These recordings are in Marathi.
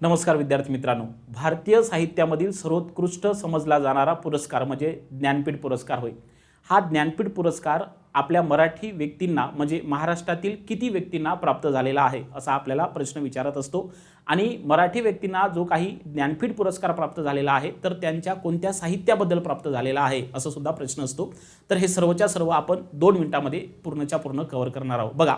नमस्कार विद्यार्थी मित्रांनो, भारतीय साहित्यामधील सर्वोत्कृष्ट समजला जाणारा पुरस्कार म्हणजे ज्ञानपीठ पुरस्कार होय। हा ज्ञानपीठ पुरस्कार आपल्या मराठी व्यक्तींना म्हणजे महाराष्ट्रातील किती व्यक्तींना प्राप्त झालेला आहे असा आपल्याला प्रश्न विचारत असतो। आणि मराठी व्यक्तींना जो काही ज्ञानपीठ पुरस्कार प्राप्त झालेला आहे तर त्यांच्या कोणत्या साहित्याबद्दल प्राप्त झालेला आहे असं सुद्धा प्रश्न असतो। तर हे सर्वच्या सर्व आपण 2 मिनिटांमध्ये पूर्णच्या पूर्ण कव्हर करणार आहोत। बघा,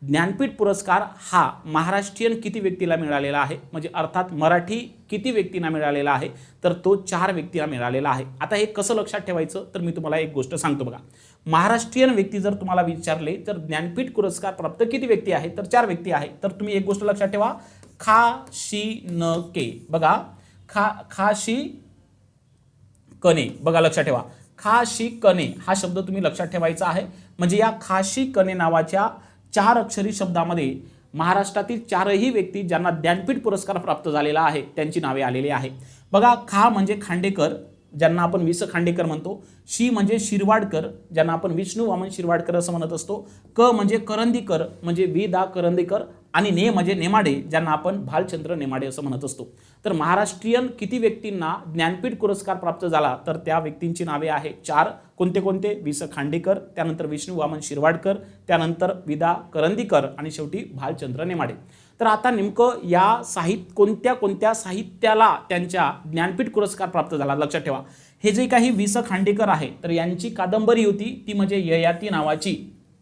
ज्ञानपीठ पुरस्कार हा महाराष्ट्रीयन किती व्यक्तीला मिळालेला आहे म्हणजे अर्थात मराठी किती व्यक्तींना मिळालेला आहे तर तो 4 व्यक्तींना मिळालेला आहे। आता हे कसं लक्षात ठेवायचं तर मी तुम्हाला एक गोष्ट सांगतो। बघा, महाराष्ट्रीयन व्यक्ती जर तुम्हाला विचारले तर ज्ञानपीठ पुरस्कार प्राप्त किती व्यक्ती आहे तर 4 व्यक्ती आहे। तर तुम्ही एक गोष्ट लक्षात ठेवा, खा शी न के। बघा, खा शी कने, बघा लक्षात ठेवा, खा शी कने हा शब्द तुम्ही लक्षात ठेवायचा आहे। म्हणजे या खाशी कने नावाच्या 4 अक्षरी शब्दामध्ये महाराष्ट्रातील 4ही व्यक्ती ज्यांना ज्ञानपीठ पुरस्कार प्राप्त झालेला आहे त्यांची नावे आलेली आहे। बघा, खा म्हणजे खांडेकर ज्यांना आपण वि स खांडेकर म्हणतो, शी म्हणजे शिरवाडकर ज्यांना आपण विष्णू वामन शिरवाडकर असं म्हणत असतो, क म्हणजे करंदीकर म्हणजे वि दा करंदीकर, आणि ने म्हणजे नेमाडे ज्यांना आपण भालचंद्र नेमाडे असं म्हणत असतो। तर महाराष्ट्रीयन किती व्यक्तींना ज्ञानपीठ पुरस्कार प्राप्त झाला तर त्या व्यक्तींची नावे आहे 4। कोणते कोणते? वि स खांडेकर, त्यानंतर विष्णू वामन शिरवाडकर, त्यानंतर वि दा करंदीकर आणि शेवटी भालचंद्र नेमाडे। तर आता नेमकं या कोणत्या कोणत्या साहित्याला त्यांच्या ज्ञानपीठ पुरस्कार प्राप्त झाला लक्षात ठेवा। हे जे काही वि स खांडेकर आहे तर यांची कादंबरी होती ती म्हणजे ययाती नावाची।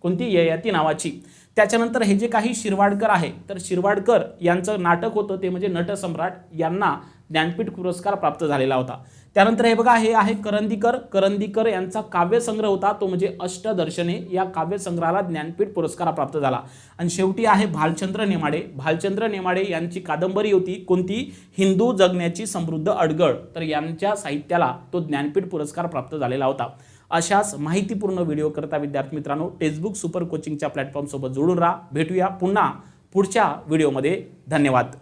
कोणती? ययाती नावाची। त्याच्यानंतर हे जे काही शिरवाडकर आहे तर शिरवाडकर यांचं नाटक होतं ते म्हणजे नटसम्राट, यांना ज्ञानपीठ पुरस्कार प्राप्त झालेला होता। त्यानंतर हे बघा, हे आहे करंदीकर यांचा काव्यसंग्रह होता तो म्हणजे अष्टदर्शने, या काव्यसंग्रहाला ज्ञानपीठ पुरस्कार प्राप्त झाला। आणि शेवटी आहे भालचंद्र नेमाडे यांची कादंबरी होती कोणती? हिंदू जगण्याची समृद्ध अडगळ, तर यांच्या साहित्याला तो ज्ञानपीठ पुरस्कार प्राप्त झालेला होता। अशाच माहितीपूर्ण व्हिडिओ करता विद्यार्थी मित्रांनो टेक्स्टबुक सुपर कोचिंगच्या प्लॅटफॉर्म सोबत जोडून राहा। भेटूया पुन्हा पुढच्या व्हिडिओमध्ये। धन्यवाद।